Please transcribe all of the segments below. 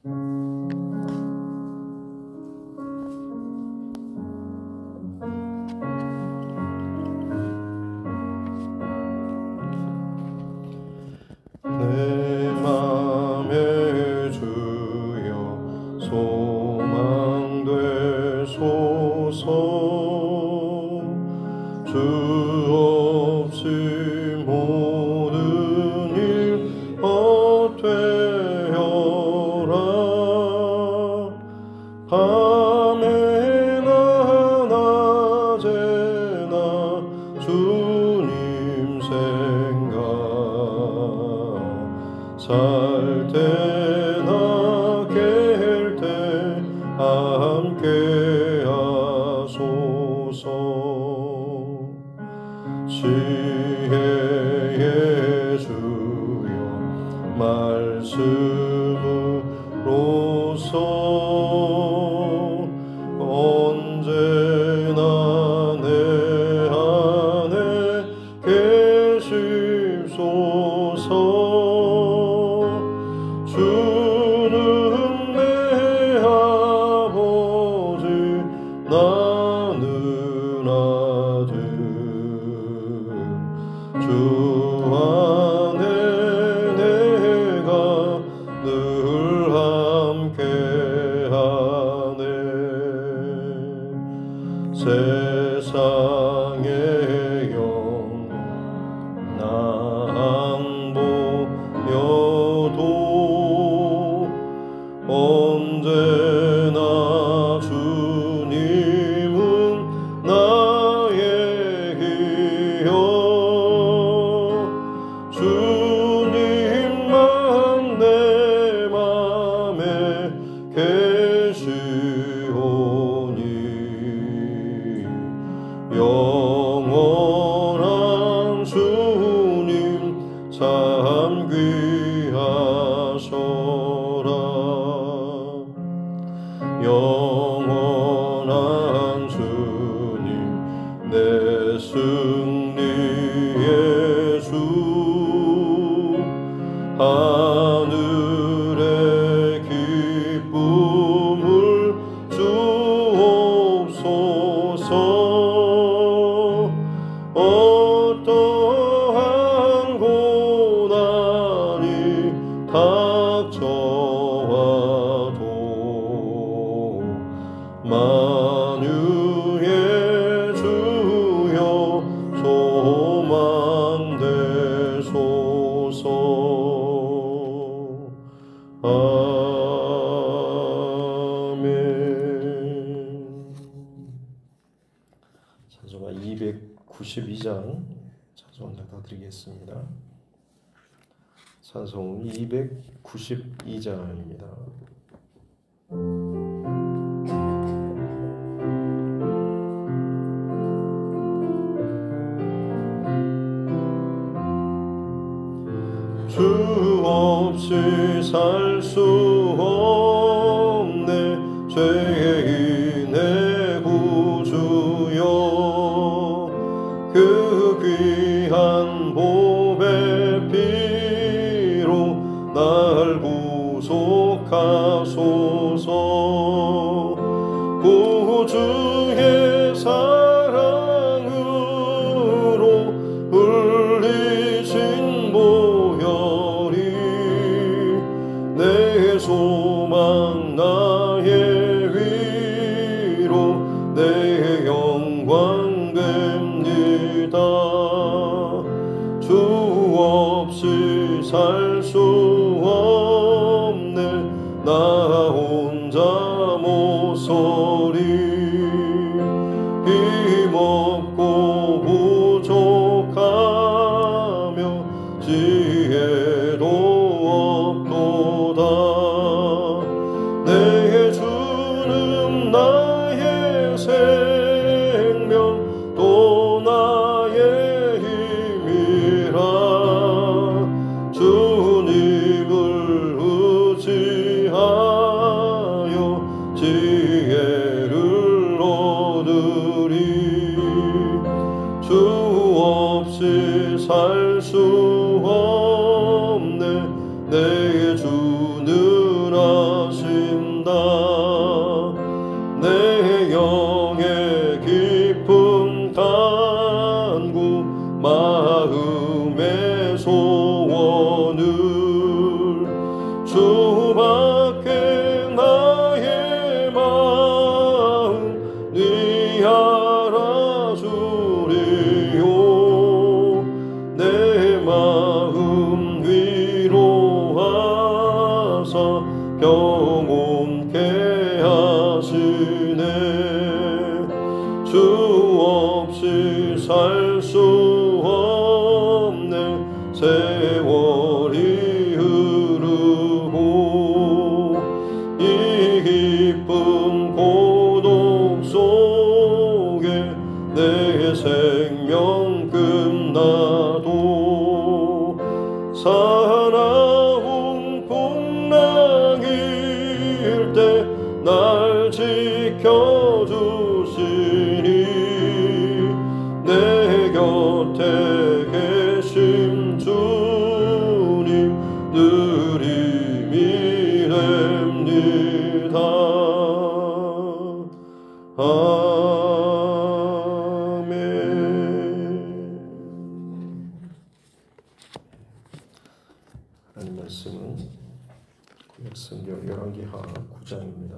내 맘에 주여 소망 되소서. 주 없이 모든 일 헛되어라. 밤에나 낮에나 주님 생각, 살 때나 깰 때 함께 하소서. 지혜의 주여 말씀으로서 언제나 내 안에 계십소서. 주는 내 아버지 나는 아들. 주 안에 내가 늘 함께하네. 세상의 영광 나 안 보여도 언제나 주님은 나의 기여. 주님만 내 맘에 계시오니 영원한 주님 참 귀하셔라. 영원한 주님 내 승리의 주. 하늘의 기쁨을 주옵소서. 어떠한 고난이 닥쳐와도 만유의 주여 소망 되소서. 아멘. 찬송가 292장 찬송을 드리겠습니다. 찬송 292장입니다. 주 없이 살 수 없네. 죄인의 구주여 그 귀한 보배 피로 날 구속하소서. 구주의 사랑으로 흘리신 보혈이 내 소망 나의 위로 내 영광 됩니다. 주 없이 살 수 없네. 나 혼자 못 서리. 힘없고 부족하며 지혜도 없도다. 내 영원케 하시네. 주 없이 살 수 없네. 세월이 흐르고 이 기쁜 고독 속에 내 생명 끝나도 사나운 풍랑일 때 날 지켜주시니 내 곁에 계신 주님 느림이 됩니다. 아멘. 하나님 말씀은 구약성경 열왕기하 9장입니다.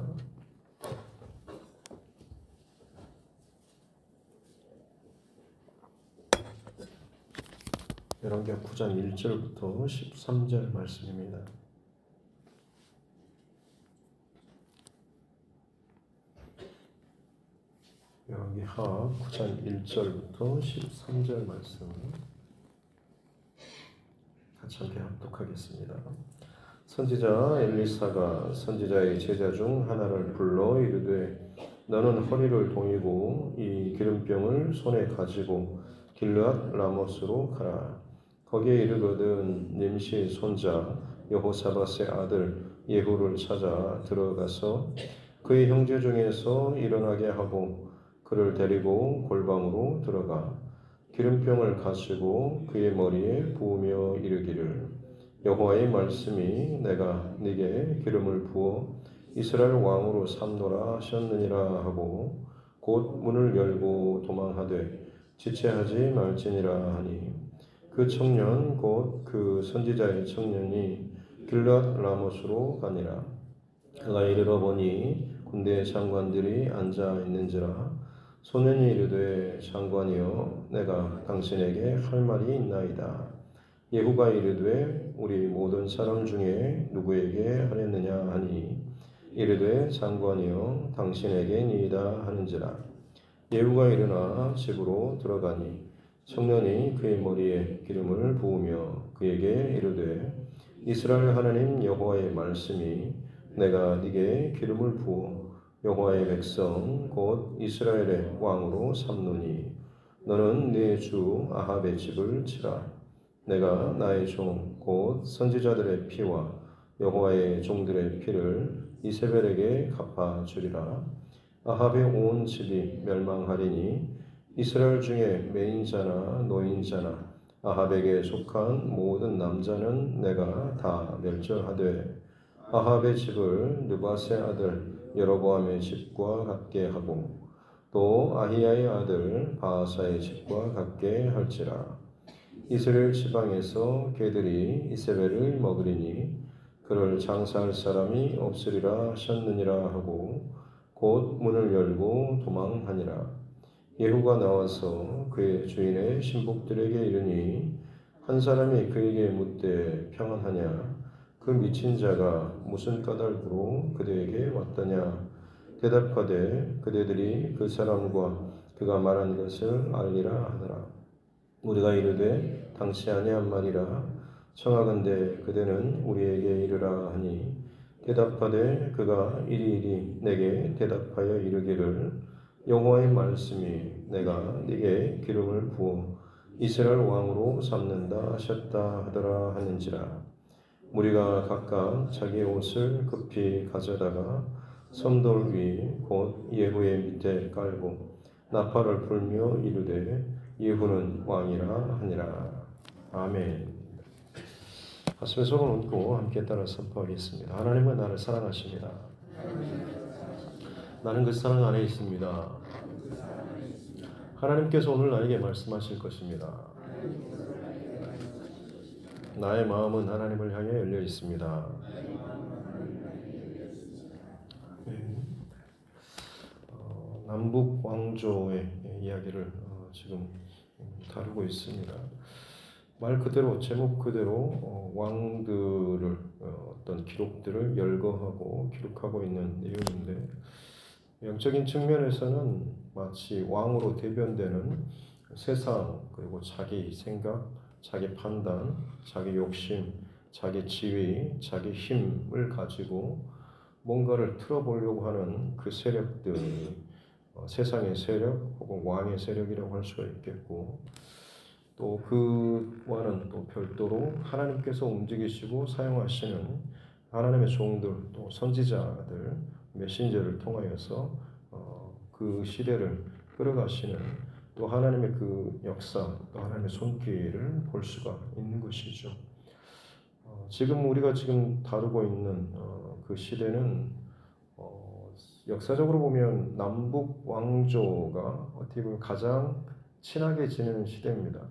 열왕기하 9장 1절부터 13절 말씀입니다. 열왕기하 9장 1절부터 13절 말씀 같이 함께 합독하겠습니다. 선지자 엘리사가 선지자의 제자 중 하나를 불러 이르되 너는 허리를 동이고 이 기름병을 손에 가지고 길르앗 라모스로 가라. 거기에 이르거든 님시의 손자 여호사밧의 아들 예후를 찾아 들어가서 그의 형제 중에서 일어나게 하고 그를 데리고 골방으로 들어가 기름병을 가지고 그의 머리에 부으며 이르기를 여호와의 말씀이 내가 네게 기름을 부어 이스라엘 왕으로 삼노라 하셨느니라 하고 곧 문을 열고 도망하되 지체하지 말지니라 하니 그 청년 곧 그 선지자의 청년이 길르앗 라모스로 가니라. 그가 이르러 보니 군대 장관들이 앉아 있는지라. 소년이 이르되 장관이여 내가 당신에게 할 말이 있나이다. 예후가 이르되 우리 모든 사람 중에 누구에게 하렸느냐 하니 이르되 장관이여 당신에게니이다 하는지라. 예후가 일어나 집으로 들어가니 청년이 그의 머리에 기름을 부으며 그에게 이르되 이스라엘 하나님 여호와의 말씀이 내가 네게 기름을 부어 여호와의 백성 곧 이스라엘의 왕으로 삼노니 너는 네 주 아합의 집을 치라. 내가 나의 종 곧 선지자들의 피와 여호와의 종들의 피를 이세벨에게 갚아주리라. 아합의 온 집이 멸망하리니 이스라엘 중에 매인자나 노인자나 아합에게 속한 모든 남자는 내가 다 멸절하되 아합의 집을 느밧의 아들 여로보암의 집과 같게 하고 또 아히야의 아들 바하사의 집과 같게 할지라. 이스라엘 지방에서 개들이 이세벨을 먹으리니 그를 장사할 사람이 없으리라 하셨느니라 하고 곧 문을 열고 도망하니라. 예후가 나와서 그의 주인의 신복들에게 이르니 한 사람이 그에게 묻되 평안하냐. 그 미친 자가 무슨 까닭으로 그대에게 왔더냐. 대답하되 그대들이 그 사람과 그가 말한 것을 알리라 하더라. 우리가 이르되 당치 아니한 말이라. 청하건대 그대는 우리에게 이르라 하니 대답하되 그가 이리이리 내게 대답하여 이르기를 여호와의 말씀이 내가 네게 기름을 부어 이스라엘 왕으로 삼는다 하셨다 하더라 하는지라. 무리가 각각 자기 옷을 급히 가져다가 섬돌 위 곧 예후의 밑에 깔고 나팔을 불며 이르되 예후는 왕이라 하니라. 아멘. 가슴에 손을 얹고 함께 따라 선포하겠습니다. 하나님은 나를 사랑하십니다. 나는 그 사랑 안에 있습니다. 하나님께서 오늘 나에게 말씀하실 것입니다. 나의 마음은 하나님을 향해 열려 있습니다. 남북 왕조의 이야기를 지금 다루고 있습니다. 말 그대로 제목 그대로 왕들을 어떤 기록들을 열거하고 기록하고 있는 내용인데, 영적인 측면에서는 마치 왕으로 대변되는 세상, 그리고 자기 생각, 자기 판단, 자기 욕심, 자기 지위, 자기 힘을 가지고 뭔가를 틀어보려고 하는 그 세력들이 세상의 세력 혹은 왕의 세력이라고 할 수가 있겠고, 또 그와는 또 별도로 하나님께서 움직이시고 사용하시는 하나님의 종들, 또 선지자들, 메신저를 통하여서 그 시대를 끌어가시는 또 하나님의 그 역사, 또 하나님의 손길을 볼 수가 있는 것이죠. 지금 우리가 지금 다루고 있는 그 시대는 역사적으로 보면 남북 왕조가 어떻게 보면 가장 친하게 지내는 시대입니다.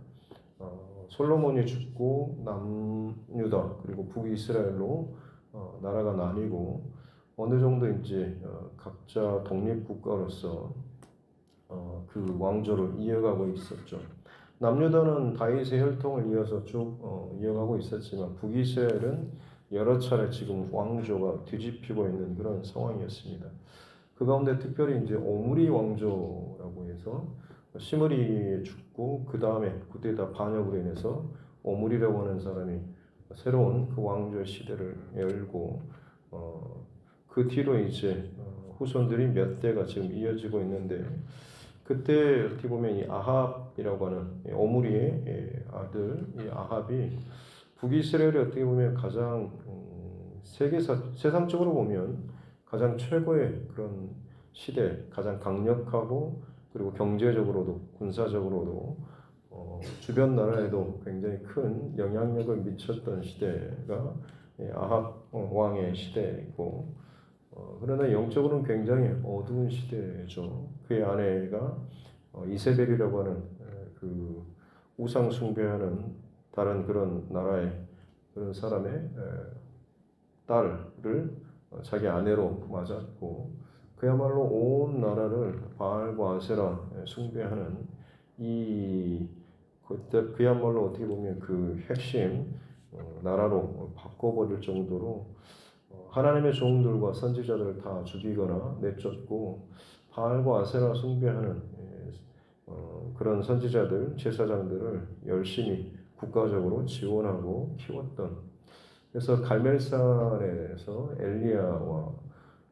솔로몬이 죽고 남유다 그리고 북이스라엘로 나라가 나뉘고 어느 정도 이제 각자 독립국가로서 그 왕조를 이어가고 있었죠. 남유다는 다윗의 혈통을 이어서 쭉 이어가고 있었지만 북이스라엘은 여러 차례 지금 왕조가 뒤집히고 있는 그런 상황이었습니다. 그 가운데 특별히 이제 오므리 왕조라고 해서 시므리 죽고 그 다음에 그때다 반역으로 인해서 오므리라고 하는 사람이 새로운 그 왕조의 시대를 열고 그 뒤로 이제 후손들이 몇 대가 지금 이어지고 있는데, 그때 어떻게 보면 이 아합이라고 하는 오므리의 아들 이 아합이 북이스라엘이 어떻게 보면 가장 세상적으로 보면 가장 최고의 그런 시대, 가장 강력하고 그리고 경제적으로도 군사적으로도 주변 나라에도 굉장히 큰 영향력을 미쳤던 시대가 아합 왕의 시대이고, 그러나 영적으로는 굉장히 어두운 시대죠. 그의 아내가 이세벨이라고 하는 그 우상 숭배하는 다른 그런 나라의 그런 사람의 딸을 자기 아내로 맞았고, 그야말로 온 나라를 바알과 아세라 숭배하는 그야말로 어떻게 보면 그 핵심 나라로 바꿔버릴 정도로 하나님의 종들과 선지자들을 다 죽이거나 내쫓고 바알과 아세라 숭배하는 그런 선지자들, 제사장들을 열심히 국가적으로 지원하고 키웠던, 그래서 갈멜산에서 엘리야와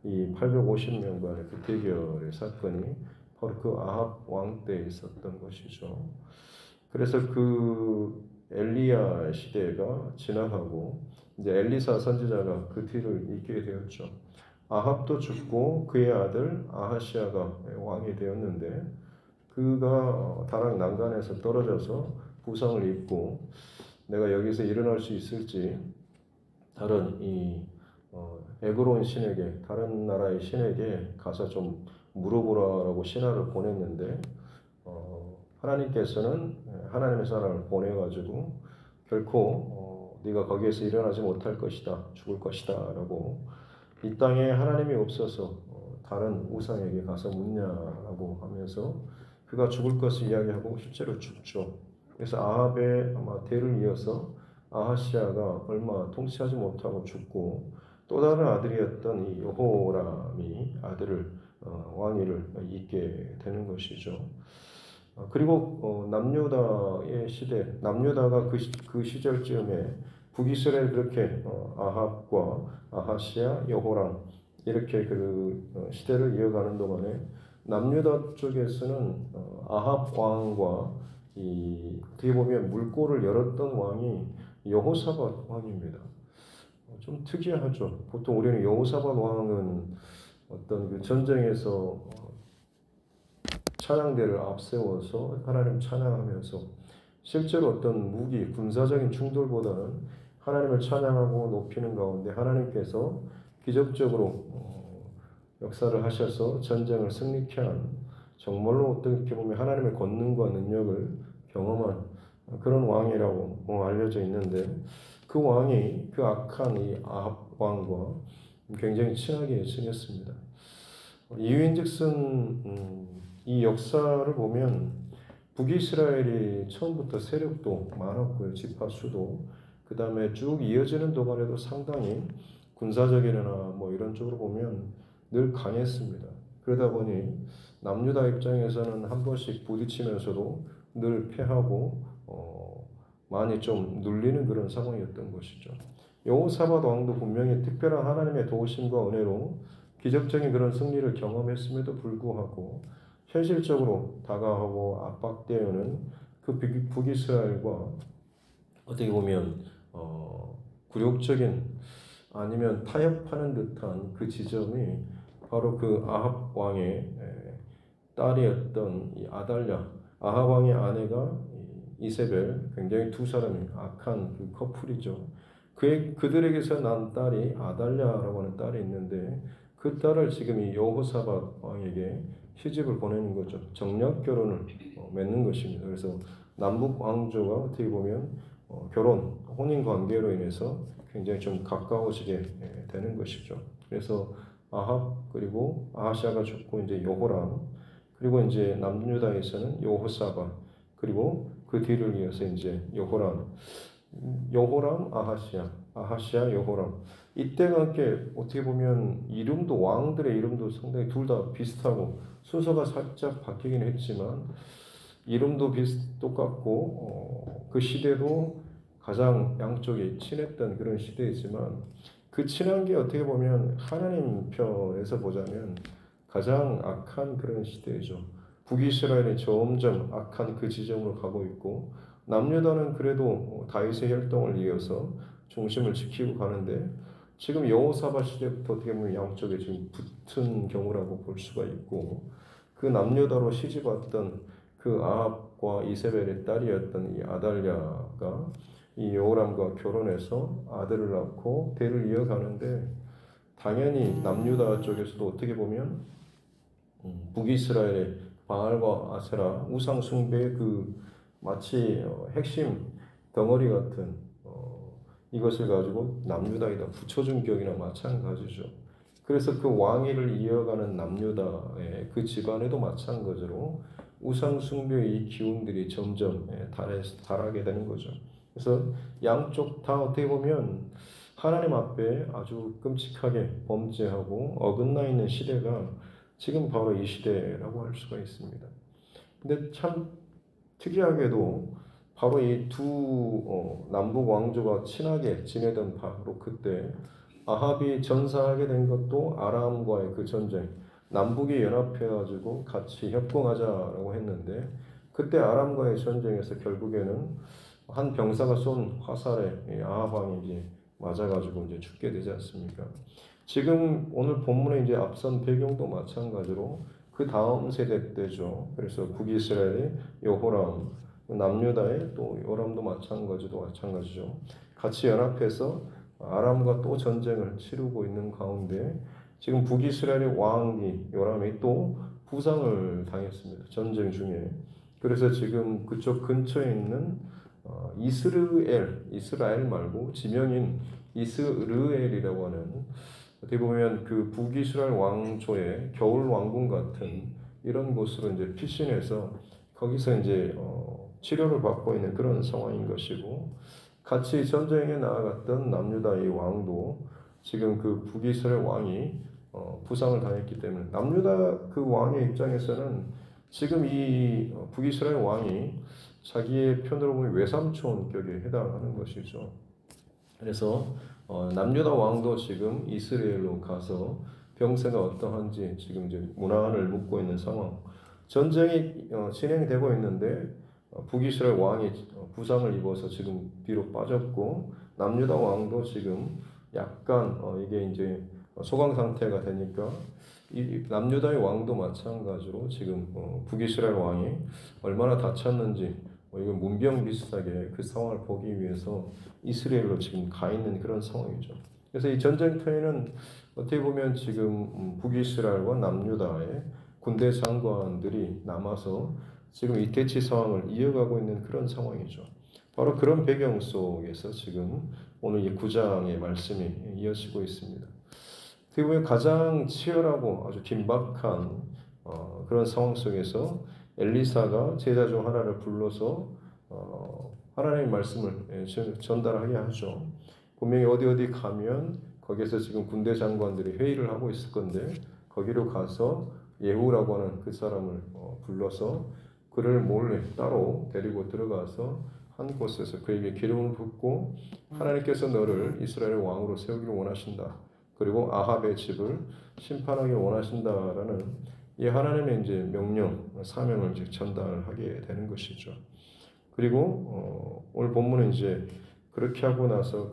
이 850명간의 그 대결의 사건이 바로 그 아합 왕 때 있었던 것이죠. 그래서 그 엘리야 시대가 지나가고 이제 엘리사 선지자가 그 뒤를 잇게 되었죠. 아합도 죽고 그의 아들 아하시아가 왕이 되었는데, 그가 다락 난간에서 떨어져서 부상을 입고 내가 여기서 일어날 수 있을지 다른 에그론 신에게, 다른 나라의 신에게 가서 좀 물어보라라고 신하를 보냈는데, 하나님께서는 하나님의 사람을 보내가지고 결코 네가 거기에서 일어나지 못할 것이다, 죽을 것이다 라고, 이 땅에 하나님이 없어서 다른 우상에게 가서 묻냐라고 하면서 그가 죽을 것을 이야기하고 실제로 죽죠. 그래서 아합의 아마 대를 이어서 아하시아가 얼마 통치하지 못하고 죽고, 또 다른 아들이었던 이 여호람이 왕위를 잇게 되는 것이죠. 그리고 남유다의 시대, 남유다가 그 시절쯤에 북이스라엘 그렇게 아합과 아하시아, 여호람 이렇게 그 시대를 이어가는 동안에 남유다 쪽에서는 아합 왕과 어떻게 보면 물꼬를 열었던 왕이 여호사밧 왕입니다. 좀 특이하죠. 보통 우리는 여호사밧 왕은 어떤 그 전쟁에서 찬양대를 앞세워서 하나님 찬양하면서 실제로 어떤 무기, 군사적인 충돌보다는 하나님을 찬양하고 높이는 가운데 하나님께서 기적적으로 역사를 하셔서 전쟁을 승리케 한, 정말로 어떻게 보면 하나님의 권능과 능력을 경험한 그런 왕이라고 알려져 있는데, 그 왕이 그 악한 이 아합 왕과 굉장히 친하게 지냈습니다. 이유인즉슨 이 역사를 보면 북이스라엘이 처음부터 세력도 많았고요, 지파 수도, 그 다음에 쭉 이어지는 동안에도 상당히 군사적이나 뭐 이런 쪽으로 보면 늘 강했습니다. 그러다 보니 남유다 입장에서는 한 번씩 부딪히면서도 늘 패하고 많이 좀 눌리는 그런 상황이었던 것이죠. 여호사밧 왕도 분명히 특별한 하나님의 도우심과 은혜로 기적적인 그런 승리를 경험했음에도 불구하고 현실적으로 다가오고 압박되어오는 그 북이스라엘과 어떻게 보면 굴욕적인 아니면 타협하는 듯한 그 지점이 바로 그 아합 왕의 딸이었던 이 아달랴, 아합 왕의 아내가 이세벨, 굉장히 두 사람이 악한 그 커플이죠. 그들에게서 난 딸이 아달랴라고 하는 딸이 있는데 그 딸을 지금 이 여호사밧 왕에게 시집을 보내는 거죠. 정략 결혼을 맺는 것입니다. 그래서 남북 왕조가 어떻게 보면 결혼, 혼인 관계로 인해서 굉장히 좀 가까워지게 되는 것이죠. 그래서 아합 그리고 아하시아가 죽고 이제 여호람 그리고 이제 남유다에서는 여호사밧 그리고 그 뒤를 이어서 이제 여호람, 아하시아, 여호람. 이때가 함께 어떻게 보면 이름도 왕들의 이름도 상당히 둘 다 비슷하고 순서가 살짝 바뀌긴 했지만 이름도 똑같고 그 시대도 가장 양쪽이 친했던 그런 시대이지만 그 친한 게 어떻게 보면 하나님 편에서 보자면 가장 악한 그런 시대이죠. 북이스라엘이 점점 악한 그 지점으로 가고 있고 남유다는 그래도 다윗의 혈통을 이어서 중심을 지키고 가는데 지금 여호사밧 시대부터 어떻게 보면 양쪽에 지금 붙은 경우라고 볼 수가 있고 그 남유다로 시집 왔던 그 아합과 이세벨의 딸이었던 이 아달랴가 이 여호람과 결혼해서 아들을 낳고 대를 이어가는데 당연히 남유다 쪽에서도 어떻게 보면 북이스라엘의 바알과 아세라 우상 숭배의 그 마치 핵심 덩어리 같은 이것을 가지고 남유다에다 붙여준 격이나 마찬가지죠. 그래서 그 왕위를 이어가는 남유다의 그 집안에도 마찬가지로 우상 숭배의 기운들이 점점 달하게 되는 거죠. 그래서 양쪽 다 어떻게 보면 하나님 앞에 아주 끔찍하게 범죄하고 어긋나 있는 시대가 지금 바로 이 시대라고 할 수가 있습니다. 근데 참 특이하게도 바로 이 두 남북 왕조가 친하게 지내던 바로 그때 아합이 전사하게 된 것도 아람과의 그 전쟁, 남북이 연합해가지고 같이 협공하자라고 했는데 그때 아람과의 전쟁에서 결국에는 한 병사가 쏜 화살에 아합 왕이 이제 맞아가지고 이제 죽게 되지 않습니까? 지금 오늘 본문에 이제 앞선 배경도 마찬가지로 그 다음 세대 때죠. 그래서 북이스라엘의 여호람, 남유다의 또 요람도 마찬가지죠. 같이 연합해서 아람과 또 전쟁을 치르고 있는 가운데 지금 북이스라엘의 왕이 요람이 또 부상을 당했습니다. 전쟁 중에. 그래서 지금 그쪽 근처에 있는 이스라엘 말고 지명인 이스르엘이라고 하는 어떻게 보면 그 북이스라엘 왕조의 겨울 왕궁 같은 이런 곳으로 이제 피신해서 거기서 이제 치료를 받고 있는 그런 상황인 것이고 같이 전쟁에 나아갔던 남유다의 왕도 지금 그 북이스라엘 왕이 부상을 당했기 때문에 남유다 그 왕의 입장에서는 지금 이 북이스라엘 왕이 자기의 편으로 보면 외삼촌격에 해당하는 것이죠. 그래서 남유다 왕도 지금 이스라엘로 가서 병세가 어떠한지 지금 이제 문안을 묻고 있는 상황. 전쟁이 진행되고 있는데 북이스라엘 왕이 부상을 입어서 지금 뒤로 빠졌고 남유다 왕도 지금 약간 이게 이제 소강 상태가 되니까 이 남유다의 왕도 마찬가지로 지금 북이스라엘 왕이 얼마나 다쳤는지 이건 문병 비슷하게 그 상황을 보기 위해서 이스라엘로 지금 가 있는 그런 상황이죠. 그래서 이 전쟁터에는 어떻게 보면 지금 북이스라엘과 남유다의 군대 장관들이 남아서 지금 이 대치 상황을 이어가고 있는 그런 상황이죠. 바로 그런 배경 속에서 지금 오늘 이 9장의 말씀이 이어지고 있습니다. 어떻게 보면 가장 치열하고 아주 긴박한 그런 상황 속에서 엘리사가 제자 중 하나를 불러서 하나님의 말씀을 전달하게 하죠. 분명히 어디 가면 거기에서 지금 군대 장관들이 회의를 하고 있을 건데 거기로 가서 예후라고 하는 그 사람을 불러서 그를 몰래 따로 데리고 들어가서 한 곳에서 그에게 기름을 붓고 하나님께서 너를 이스라엘의 왕으로 세우기를 원하신다. 그리고 아합의 집을 심판하기 원하신다라는 이 하나님의 이제 명령, 사명을 이제 전달하게 되는 것이죠. 그리고 오늘 본문은 이제 그렇게 하고 나서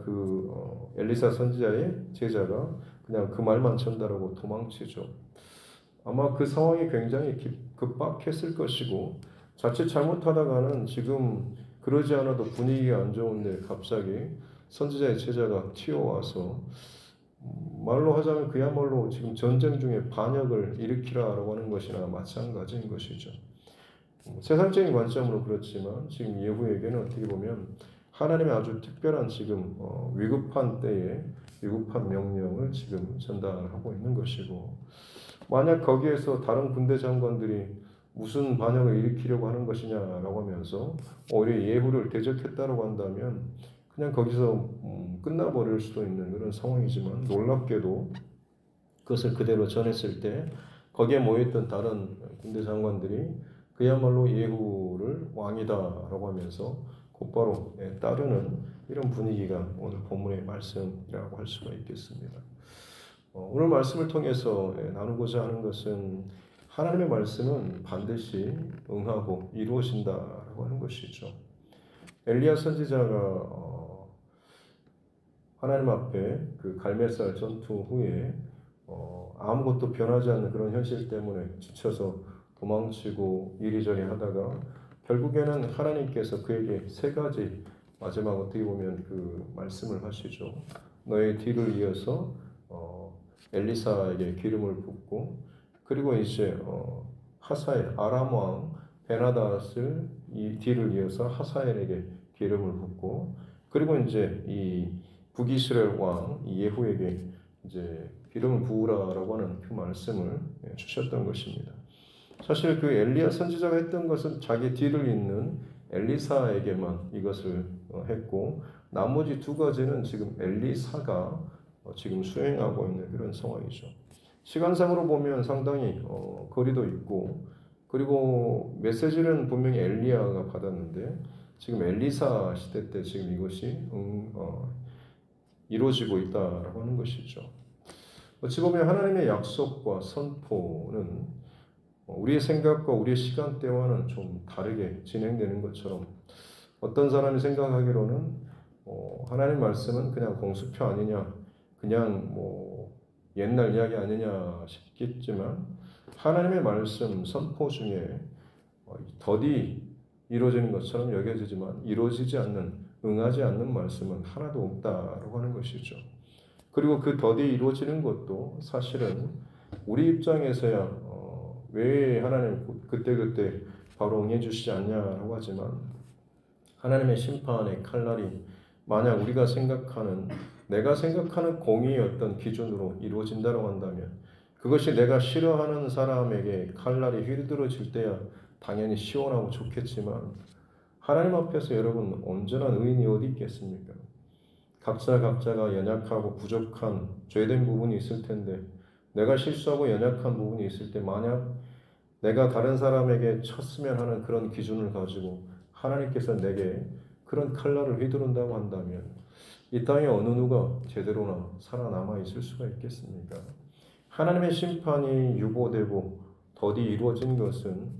엘리사 선지자의 제자가 그냥 그 말만 전달하고 도망치죠. 아마 그 상황이 굉장히 급박했을 것이고 자칫 잘못하다가는 지금 그러지 않아도 분위기가 안 좋은데 갑자기 선지자의 제자가 튀어와서 말로 하자면 그야말로 지금 전쟁 중에 반역을 일으키라라고 하는 것이나 마찬가지인 것이죠. 세상적인 관점으로 그렇지만 지금 예후에게는 어떻게 보면 하나님의 아주 특별한 지금 위급한 때에 위급한 명령을 지금 전달하고 있는 것이고 만약 거기에서 다른 군대 장관들이 무슨 반역을 일으키려고 하는 것이냐라고 하면서 오히려 예후를 대적했다고 한다면 그냥 거기서 끝나버릴 수도 있는 그런 상황이지만 놀랍게도 그것을 그대로 전했을 때 거기에 모여있던 다른 군대 장관들이 그야말로 예후를 왕이다라고 하면서 곧바로 따르는 이런 분위기가 오늘 본문의 말씀이라고 할 수가 있겠습니다. 오늘 말씀을 통해서 나누고자 하는 것은 하나님의 말씀은 반드시 응하고 이루어진다라고 하는 것이죠. 엘리야 선지자가 하나님 앞에 그 갈멜살 전투 후에 아무것도 변하지 않는 그런 현실 때문에 지쳐서 도망치고 이리저리 하다가 결국에는 하나님께서 그에게 세 가지 마지막 어떻게 보면 그 말씀을 하시죠. 너의 뒤를 이어서 엘리사에게 기름을 붓고 그리고 이제 하사엘 아람 왕 베나닷을 이 뒤를 이어서 하사엘에게 기름을 붓고 그리고 이제 이 북이스라엘 왕 예후에게 이제 기름을 부으라라고 하는 그 말씀을 주셨던 것입니다. 사실 그 엘리야 선지자가 했던 것은 자기 뒤를 잇는 엘리사에게만 이것을 했고 나머지 두 가지는 지금 엘리사가 지금 수행하고 있는 그런 상황이죠. 시간상으로 보면 상당히 거리도 있고 그리고 메시지는 분명히 엘리야가 받았는데 지금 엘리사 시대 때 지금 이것이 이루어지고 있다라고 하는 것이죠. 어찌 보면 하나님의 약속과 선포는 우리의 생각과 우리의 시간대와는 좀 다르게 진행되는 것처럼 어떤 사람이 생각하기로는 하나님 말씀은 그냥 공수표 아니냐 그냥 옛날 이야기 아니냐 싶겠지만 하나님의 말씀 선포 중에 더디 이루어지는 것처럼 여겨지지만 이루어지지 않는 응하지 않는 말씀은 하나도 없다라고 하는 것이죠. 그리고 그 더디 이루어지는 것도 사실은 우리 입장에서야 왜 하나님 그때그때 바로 응해 주시지 않냐라고 하지만 하나님의 심판의 칼날이 만약 우리가 생각하는 내가 생각하는 공의의 어떤 기준으로 이루어진다고 한다면 그것이 내가 싫어하는 사람에게 칼날이 휘두르질 때야 당연히 시원하고 좋겠지만 하나님 앞에서 여러분 온전한 의인이 어디 있겠습니까? 각자가 연약하고 부족한 죄된 부분이 있을 텐데 내가 실수하고 연약한 부분이 있을 때 만약 내가 다른 사람에게 쳤으면 하는 그런 기준을 가지고 하나님께서 내게 그런 칼날을 휘두른다고 한다면 이 땅에 어느 누가 제대로나 살아남아 있을 수가 있겠습니까? 하나님의 심판이 유보되고 더디 이루어진 것은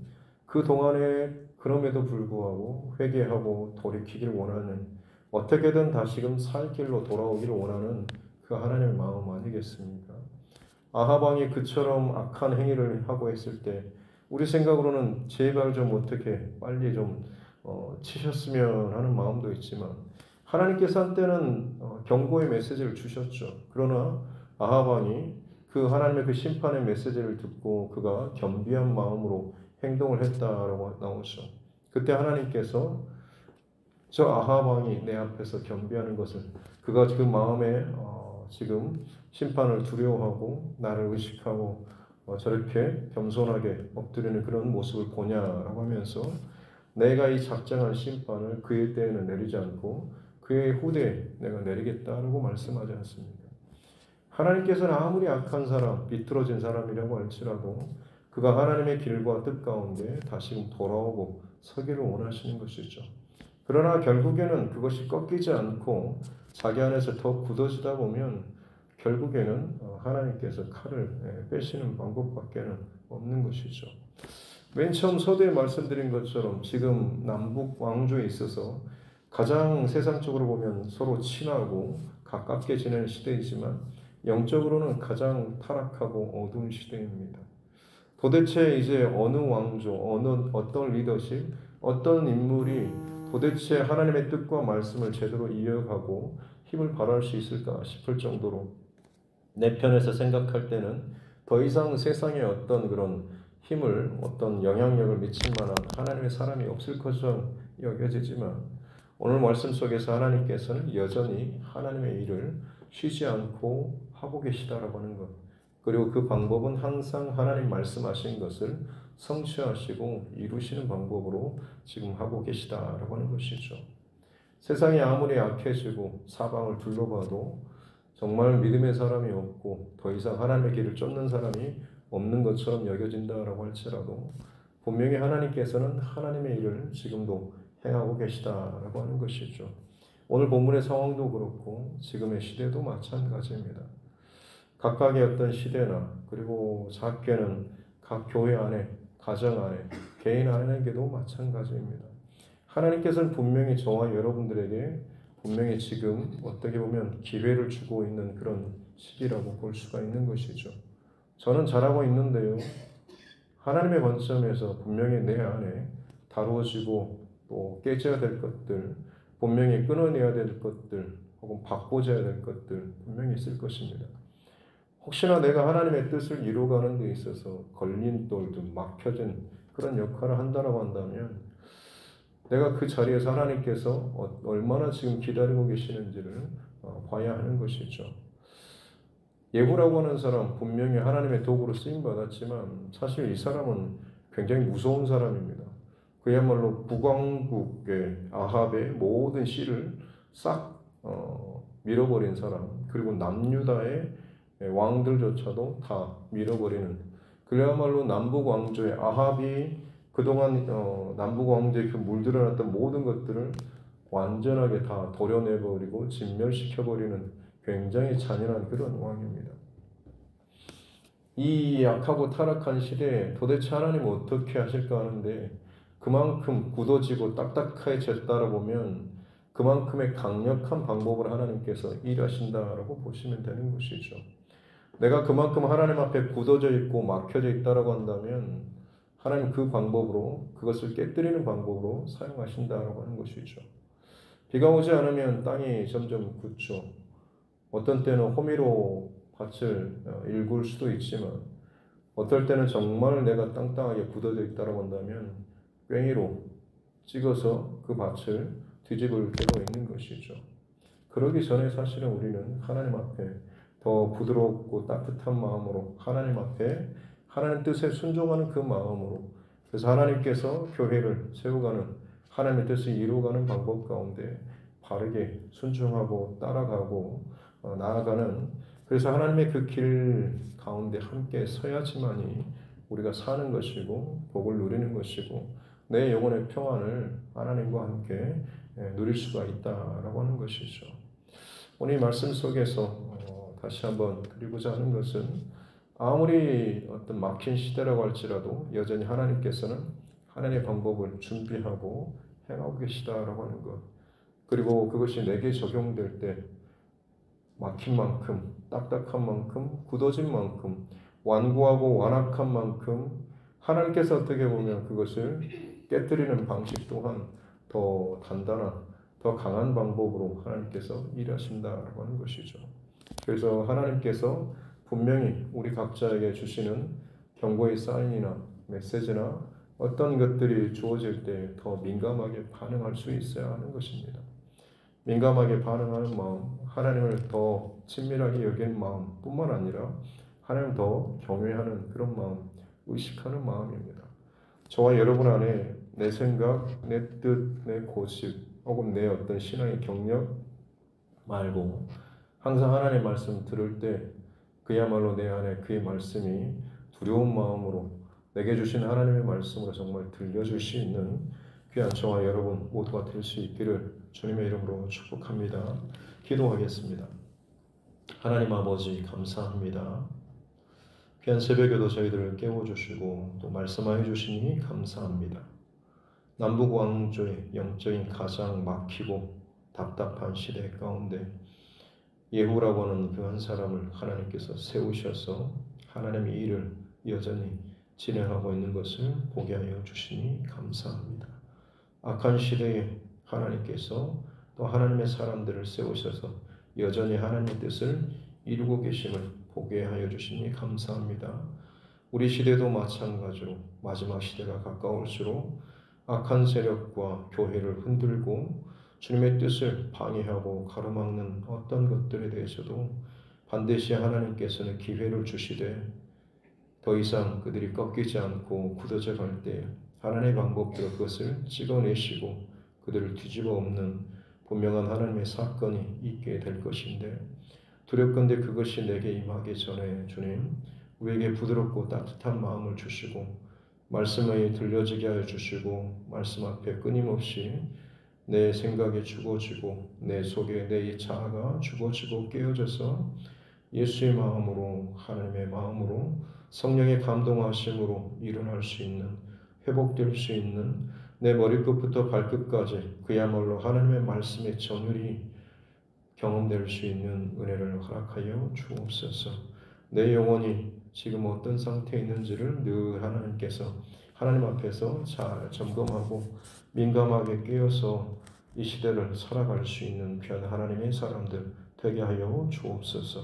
그 동안에 그럼에도 불구하고 회개하고 돌이키길 원하는 어떻게든 다시금 살 길로 돌아오기를 원하는 그 하나님의 마음 아니겠습니까? 아합 왕이 그처럼 악한 행위를 하고 했을 때 우리 생각으로는 제발 좀 어떻게 빨리 좀 치셨으면 하는 마음도 있지만 하나님께서 한때는 경고의 메시지를 주셨죠. 그러나 아합 왕이 그 하나님의 그 심판의 메시지를 듣고 그가 겸비한 마음으로 행동을 했다라고 나오죠. 그때 하나님께서 저 아합 왕이 내 앞에서 겸비하는 것을 그가 지금 마음에 지금 심판을 두려워하고 나를 의식하고 저렇게 겸손하게 엎드리는 그런 모습을 보냐라고 하면서 내가 이 작정한 심판을 그의 때에는 내리지 않고 그의 후대에 내가 내리겠다라고 말씀하지 않습니까? 하나님께서는 아무리 악한 사람, 비뚤어진 사람이라고 할지라도 그가 하나님의 길과 뜻 가운데 다시 돌아오고 서기를 원하시는 것이죠. 그러나 결국에는 그것이 꺾이지 않고 자기 안에서 더 굳어지다 보면 결국에는 하나님께서 칼을 빼시는 방법밖에는 없는 것이죠. 맨 처음 서두에 말씀드린 것처럼 지금 남북 왕조에 있어서 가장 세상적으로 보면 서로 친하고 가깝게 지내는 시대이지만 영적으로는 가장 타락하고 어두운 시대입니다. 도대체 이제 어느 왕조, 어떤 리더십, 어떤 인물이 도대체 하나님의 뜻과 말씀을 제대로 이어가고 힘을 발휘할 수 있을까 싶을 정도로 내 편에서 생각할 때는 더 이상 세상에 어떤 그런 힘을, 어떤 영향력을 미칠 만한 하나님의 사람이 없을 것처럼 여겨지지만 오늘 말씀 속에서 하나님께서는 여전히 하나님의 일을 쉬지 않고 하고 계시다라고 하는 것, 그리고 그 방법은 항상 하나님 말씀하신 것을 성취하시고 이루시는 방법으로 지금 하고 계시다라고 하는 것이죠. 세상이 아무리 약해지고 사방을 둘러봐도 정말 믿음의 사람이 없고 더 이상 하나님의 길을 쫓는 사람이 없는 것처럼 여겨진다라고 할지라도 분명히 하나님께서는 하나님의 일을 지금도 행하고 계시다라고 하는 것이죠. 오늘 본문의 상황도 그렇고 지금의 시대도 마찬가지입니다. 각각의 어떤 시대나 그리고 작게는 각 교회 안에, 가정 안에, 개인 안에게도 마찬가지입니다. 하나님께서는 분명히 저와 여러분들에게 분명히 지금 어떻게 보면 기회를 주고 있는 그런 시기라고 볼 수가 있는 것이죠. 저는 잘하고 있는데요. 하나님의 관점에서 분명히 내 안에 다루어지고 또 깨져야 될 것들, 분명히 끊어내야 될 것들, 혹은 바꿔줘야 될 것들 분명히 있을 것입니다. 혹시나 내가 하나님의 뜻을 이루어가는 데 있어서 걸림돌도 막혀진 그런 역할을 한다고 한다면 내가 그 자리에서 하나님께서 얼마나 지금 기다리고 계시는지를 봐야 하는 것이죠. 예후라고 하는 사람 분명히 하나님의 도구로 쓰임받았지만 사실 이 사람은 굉장히 무서운 사람입니다. 그야말로 북왕국의 아합의 모든 씨를 싹 밀어버린 사람, 그리고 남유다의 왕들조차도 다 밀어버리는, 그야말로 남북 왕조의 아합이 그동안 남북 왕조에 그 물들어놨던 모든 것들을 완전하게 다 도려내버리고 진멸시켜버리는 굉장히 잔인한 그런 왕입니다. 이 약하고 타락한 시대에 도대체 하나님 어떻게 하실까 하는데 그만큼 굳어지고 딱딱해졌다라 보면 그만큼의 강력한 방법을 하나님께서 일하신다라고 보시면 되는 것이죠. 내가 그만큼 하나님 앞에 굳어져 있고 막혀져 있다라고 한다면 하나님 그 방법으로, 그것을 깨뜨리는 방법으로 사용하신다라고 하는 것이죠. 비가 오지 않으면 땅이 점점 굳죠. 어떤 때는 호미로 밭을 일굴 수도 있지만 어떨 때는 정말 내가 땅땅하게 굳어져 있다고 한다면 괭이로 찍어서 그 밭을 뒤집을 때도 있는 것이죠. 그러기 전에 사실은 우리는 하나님 앞에 더 부드럽고 따뜻한 마음으로 하나님 앞에 하나님 뜻에 순종하는 그 마음으로, 그래서 하나님께서 교회를 세워가는, 하나님의 뜻을 이루어가는 방법 가운데 바르게 순종하고 따라가고 나아가는, 그래서 하나님의 그 길 가운데 함께 서야지만이 우리가 사는 것이고 복을 누리는 것이고 내 영혼의 평안을 하나님과 함께 누릴 수가 있다라고 하는 것이죠. 오늘 이 말씀 속에서 다시 한번 드리고자 하는 것은 아무리 어떤 막힌 시대라고 할지라도 여전히 하나님께서는 하나님의 방법을 준비하고 행하고 계시다라고 하는 것, 그리고 그것이 내게 적용될 때 막힌 만큼, 딱딱한 만큼, 굳어진 만큼, 완고하고 완악한 만큼 하나님께서 어떻게 보면 그것을 깨뜨리는 방식 또한 더 단단한, 더 강한 방법으로 하나님께서 일하신다라고 하는 것이죠. 그래서 하나님께서 분명히 우리 각자에게 주시는 경고의 사인이나 메시지나 어떤 것들이 주어질 때 더 민감하게 반응할 수 있어야 하는 것입니다. 민감하게 반응하는 마음, 하나님을 더 친밀하게 여기는 마음뿐만 아니라 하나님을 더 경외하는 그런 마음, 의식하는 마음입니다. 저와 여러분 안에 내 생각, 내 뜻, 내 고집 혹은 내 어떤 신앙의 경력 말고 항상 하나님의 말씀 들을 때 그야말로 내 안에 그의 말씀이 두려운 마음으로 내게 주신 하나님의 말씀으로 정말 들려줄 수 있는 귀한 저와 여러분 모두가 될 수 있기를 주님의 이름으로 축복합니다. 기도하겠습니다. 하나님 아버지 감사합니다. 귀한 새벽에도 저희들을 깨워주시고 또 말씀하여 주시니 감사합니다. 남북 왕조의 영적인 가장 막히고 답답한 시대 가운데 예후라고 하는 그 한 사람을 하나님께서 세우셔서 하나님의 일을 여전히 진행하고 있는 것을 보게 하여 주시니 감사합니다. 악한 시대에 하나님께서 또 하나님의 사람들을 세우셔서 여전히 하나님의 뜻을 이루고 계심을 보게 하여 주시니 감사합니다. 우리 시대도 마찬가지로 마지막 시대가 가까울수록 악한 세력과 교회를 흔들고 주님의 뜻을 방해하고 가로막는 어떤 것들에 대해서도 반드시 하나님께서는 기회를 주시되 더 이상 그들이 꺾이지 않고 굳어져 갈 때 하나님의 방법대로 그것을 찍어내시고 그들을 뒤집어 엎는 분명한 하나님의 사건이 있게 될 것인데 두렵건대 그것이 내게 임하기 전에 주님 우리에게 부드럽고 따뜻한 마음을 주시고 말씀을 들려지게 하여 주시고 말씀 앞에 끊임없이 내 생각이 죽어지고 내 속에 내 자아가 죽어지고 깨어져서 예수의 마음으로 하나님의 마음으로 성령의 감동하심으로 일어날 수 있는 회복될 수 있는 내 머리끝부터 발끝까지 그야말로 하나님의 말씀의 전율이 경험될 수 있는 은혜를 허락하여 주옵소서. 내 영혼이 지금 어떤 상태에 있는지를 늘 하나님께서 하나님 앞에서 잘 점검하고 민감하게 깨어서 이 시대를 살아갈 수 있는 귀한 하나님의 사람들 되게 하여 주옵소서.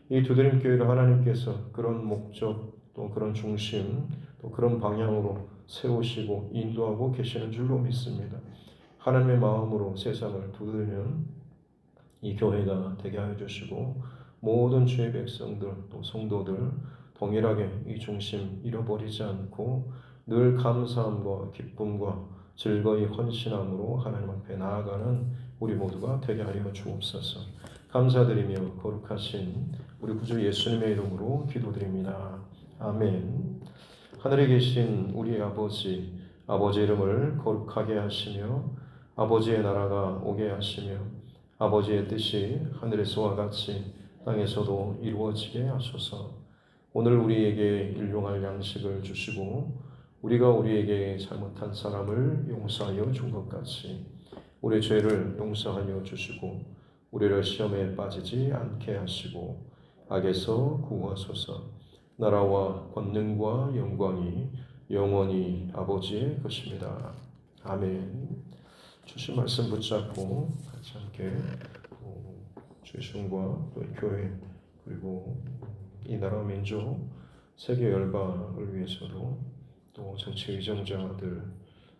이 두드림교회를 하나님께서 그런 목적 또 그런 중심 또 그런 방향으로 세우시고 인도하고 계시는 줄로 믿습니다. 하나님의 마음으로 세상을 두드리는 이 교회가 되게 하여 주시고 모든 주의 백성들 또 성도들 동일하게 이 중심 잃어버리지 않고 늘 감사함과 기쁨과 즐거이 헌신함으로 하나님 앞에 나아가는 우리 모두가 되게 하여 주옵소서. 감사드리며 거룩하신 우리 구주 예수님의 이름으로 기도드립니다. 아멘. 하늘에 계신 우리 아버지 이름을 거룩하게 하시며 아버지의 나라가 오게 하시며 아버지의 뜻이 하늘에서와 같이 땅에서도 이루어지게 하소서. 오늘 우리에게 일용할 양식을 주시고 우리가 우리에게 잘못한 사람을 용서하여 준 것 같이 우리의 죄를 용서하여 주시고 우리를 시험에 빠지지 않게 하시고 악에서 구하소서. 나라와 권능과 영광이 영원히 아버지의 것입니다. 아멘. 주신 말씀 붙잡고 같이 함께 주의 성과 또 교회 그리고 이 나라 민족 세계 열방을 위해서도 또 정치 의정자들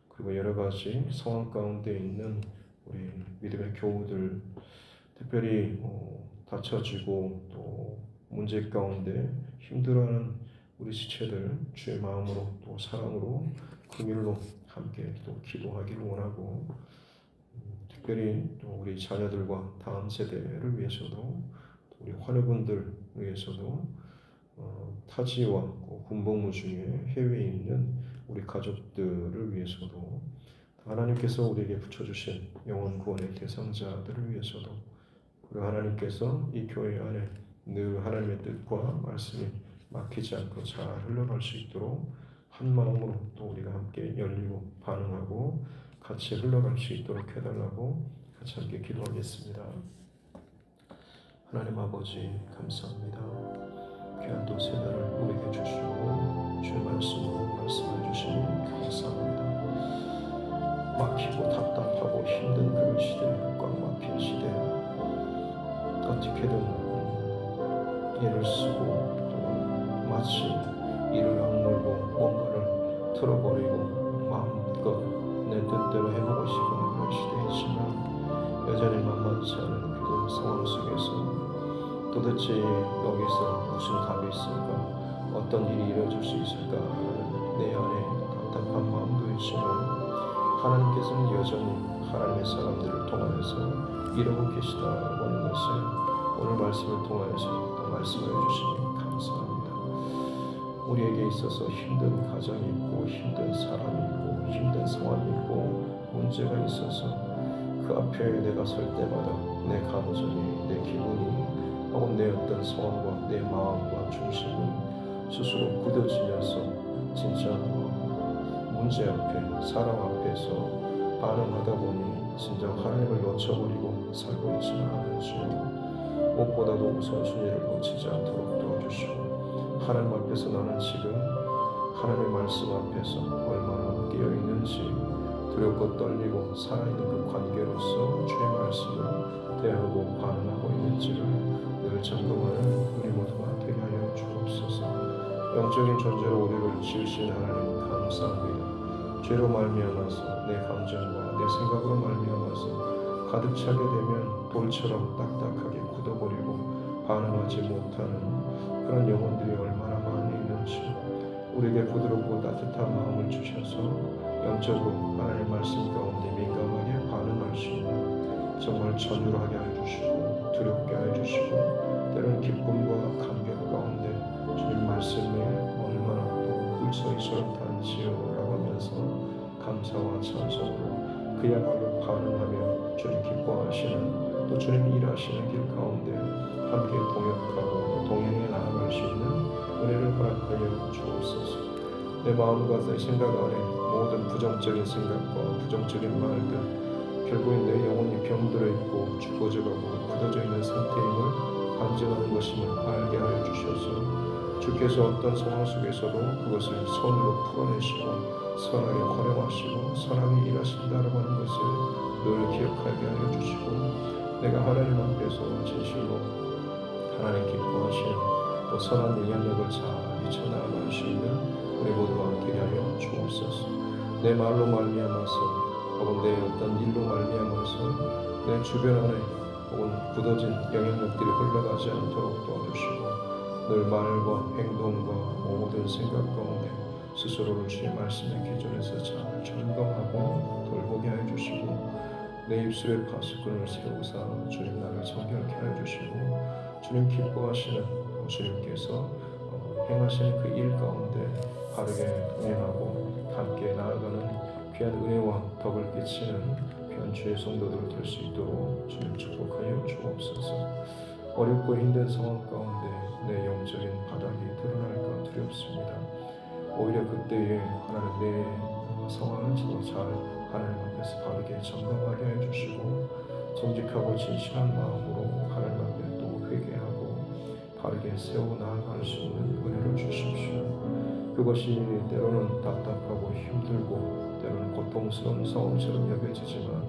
그리고 여러 가지 상황 가운데 있는 우리 믿음의 교우들 특별히 다쳐지고 또 문제 가운데 힘들어하는 우리 지체들 주의 마음으로 또 사랑으로 긍휼로 함께 또 기도하기를 원하고 특별히 또 우리 자녀들과 다음 세대를 위해서도 또 우리 환우분들 위해서도 타지와 군복무 중에 해외에 있는 우리 가족들을 위해서도 하나님께서 우리에게 붙여주신 영혼 구원의 대상자들을 위해서도 그리고 하나님께서 이 교회 안에 늘 하나님의 뜻과 말씀이 막히지 않고 잘 흘러갈 수 있도록 한 마음으로 또 우리가 함께 열리고 반응하고 같이 흘러갈 수 있도록 해달라고 같이 함께 기도하겠습니다. 하나님 아버지 감사합니다. 귀한 또 새날을 우리에게 주시고 주의 말씀으로 말씀해 주시니 감사합니다. 막히고 답답하고 힘든 그런 시대, 꽉 막힌 시대 어떻게든 애를 쓰고 또 마치 이를 악물고 뭔가를 틀어버리고 마음껏 내 뜻대로 해보고 싶은 그런 시대이지만 여전히 만만치 않은 그 상황 속에서 도대체 여기서 무슨 답이 있을까 어떤 일이 이루어질 수 있을까 하는 내 안에 답답한 마음도 있지만 하나님께서는 여전히 하나님의 사람들을 통하여서 이루고 계시다라고 하는 것을 오늘 말씀을 통하여서 또 말씀해 주시니 감사합니다. 우리에게 있어서 힘든 가정이 있고 힘든 사람이 있고 힘든 상황이 있고 문제가 있어서 그 앞에 내가 설 때마다 내 감정이, 내 기분이 혹은 내 어떤 상황과 내 마음과 중심이 스스로 굳어지면서 진짜 문제 앞에, 사람 앞에서 반응하다 보니 진짜 하나님을 놓쳐버리고 살고 있지는 않으시오. 무엇보다도 우선순위를 놓치지 않도록 도와주시고, 하나님 앞에서 나는 지금 하나님의 말씀 앞에서 얼마나 깨어있는지, 두렵고 떨리고 살아있는 그 관계로서 주의 말씀을 대하고 반응하고 있는지를 늘 점검하는 우리 모두가 되게 하여 주옵소서. 영적인 존재로 우리를 지으신 하나님 감사합니다. 죄로 말미암아서 내 감정과 내 생각으로 말미암아서 가득 차게 되면 돌처럼 딱딱하게 굳어버리고 반응하지 못하는 그런 영혼들이 얼마나 많이 있는지, 우리에게 부드럽고 따뜻한 마음을 주셔서 영적으로 하나님의 말씀 가운데 민감하게 반응할 수 있는 정말 전율하게 해주시고 두렵게 해주시고 때로는 기쁨과 감격 가운데 주님 말씀에 얼마나 또 물소리처럼 단지요라고 하면서 감사와 찬송으로 그야말로 반응하며 주님 기뻐하시는, 또 주님 일하시는 길 가운데 함께 동역하고 동행해 나아갈 수 있는 은혜를 허락하여 주옵소서. 내 마음과 내 생각 안에 모든 부정적인 생각과 부정적인 말들, 결국엔 내 영혼이 병들어 있고 죽어져가고 굳어져 있는 상태임을 간증하는 것임을 알게 하여 주셔서 주께서 어떤 상황 속에서도 그것을 선으로 풀어내시고 선하게 활용하시고 선하게 일하신다라고 하는 것을 늘 기억하게 하여 주시고, 내가 하나님 앞에서 진실로 하나님 기뻐하시는 또 선한 영향력을 잘 미쳐나갈 수 있는 우리 모두가 되게 하여 주옵소서. 내 말로 말미암아서 혹은 내 어떤 일로 말미암아서 내 주변 안에 혹은 굳어진 영향력들이 흘러가지 않도록 도와주시고, 늘 말과 행동과 모든 생각 가운데 스스로를 주의 말씀의 기준에서 잘 점검하고 돌보게 해주시고, 내 입술에 파수꾼을 세우사 주님 나를 정결케 해주시고, 주님 기뻐하시는 주님께서 행하시는 그 일 가운데 바르게 동행하고 함께 나아가는 귀한 은혜와 덕을 끼치는 귀한 주의 성도들 될 수 있도록 주님 축복하여 주옵소서. 어렵고 힘든 상황 가운데 내 영적인 바닥이 드러날까 두렵습니다. 오히려 그때에 하나님 내 상황을 잘 하나님 앞에서 바르게 점검하게 해주시고, 정직하고 진실한 마음으로 하나님 앞에 또 회개하고 바르게 세워 나아갈 수 있는 은혜를 주십시오. 그것이 때로는 답답하고 힘들고 때로는 고통스러운 상황처럼 여겨지지만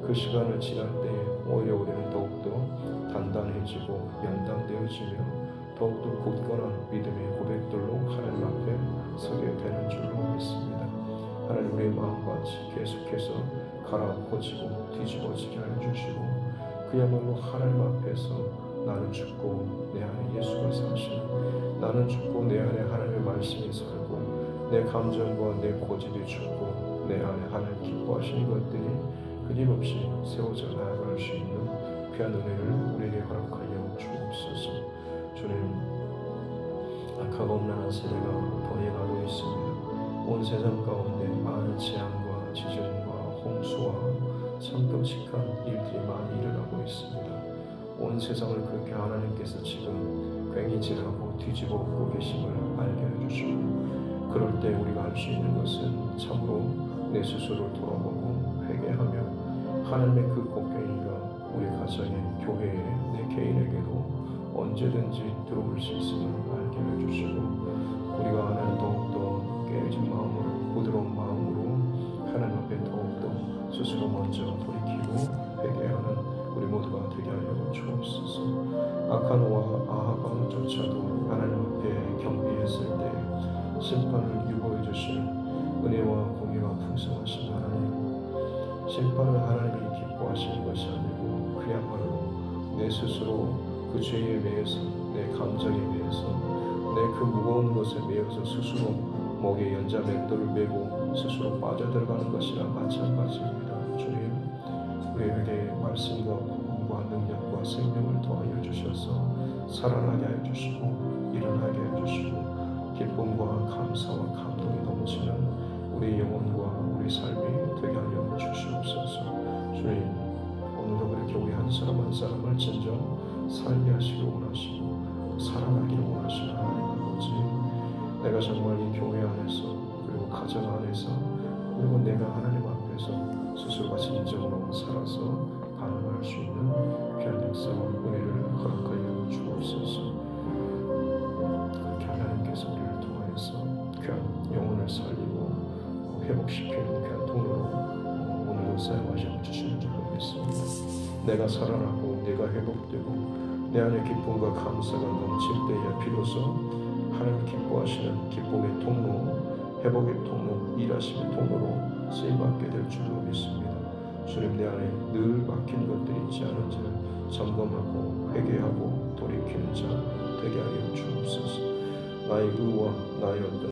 그 시간을 지날 때에 오히려 우리는 더욱더 단단해지고 연단되어지며 더욱더 굳건한 믿음의 고백들로 하나님 앞에 서게 되는 줄로 믿습니다. 하나님 우리의 마음같이 계속해서 가라앉히고 뒤집어지게 해주시고, 그야말로 하나님 앞에서 나는 죽고 내 안에 예수가 사시는, 나는 죽고 내 안에 하나님의 말씀이 살고 내 감정과 내 고집이 죽고 내 안에 하나님 기뻐하시는 것들이 끊임없이 세워져 나아갈 수 있는 귀한 은혜를 우리에게 허락하여 주옵소서. 주님, 악하고 음란한 세대가 번해가고 있습니다. 온 세상 가운데 많은 재앙과 지진과 홍수와 참 끔찍한 일들이 많이 일어나고 있습니다. 온 세상을 그렇게 하나님께서 지금 괭이질하고 뒤집어 엎고 계심을 알게 해주시고, 그럴 때 우리가 할 수 있는 것은 참으로 내 스스로를 돌아보고 회개하며 하나님의 그 곡괭이가 우리 가정에, 교회에, 내 개인에게도 언제든지 들어올 수 있음을 알게 해주시고, 우리가 하나님 더욱더 깨어진 마음으로, 부드러운 마음으로 하나님 앞에 더욱더 스스로 먼저 돌이키고 회개하는 우리 모두가 되게 하여 주옵소서. 악한 아합 왕조차도 하나님 앞에 경배했을 때 심판을 유보해 주시는 은혜와 공의가 풍성하신 하나님, 심판은 하나님이 기뻐하시는 것이 아니고 그야말로 내 스스로 그 죄에 매여서, 내 감정에 매여서, 내 그 무거운 것에 매여서 스스로 목에 연자 맷돌을 메고 스스로 빠져들어가는 것이나 마찬가지입니다. 주님, 우리에게 말씀과 복음과 능력과 생명을 더하여 주셔서 살아나게 하여 주시고 일어나게 하여 주시고 기쁨과 감사와 감동이 넘치는 우리 영혼과 우리 삶이 되게 하여 주시옵소서. 주님, 오늘도 그렇게 우리 한 사람 한 사람을 진정 살게 하시기를 원하시고 살아나기를 원하시는 하나님 아버지, 내가 정말 이 교회 안에서 그리고 가정 안에서 그리고 내가 하나님 앞에서 스스로가 진정으로 살아서 반응할 수 있는 귀한 역사와 은혜를 허락하여 주옵소서. 그렇게 하나님께서 우리를 통하여서 귀한 영혼을 살리고 회복시키는 귀한 통로로 오늘도 사용하셔 주시는 줄 믿습니다. 내가 살아나고 내가 회복되고 내 안에 기쁨과 감사가 넘칠 때에 비로소 하나님 기뻐하시는 기쁨의 통로, 회복의 통로, 일하심의 통로로 쓰임받게 될 줄로 믿습니다. 주님, 내 안에 늘 막힌 것들이 있지 않은지 점검하고 회개하고 돌이키는 자 되게 하여 주옵소서. 나의 의와 나의 어떤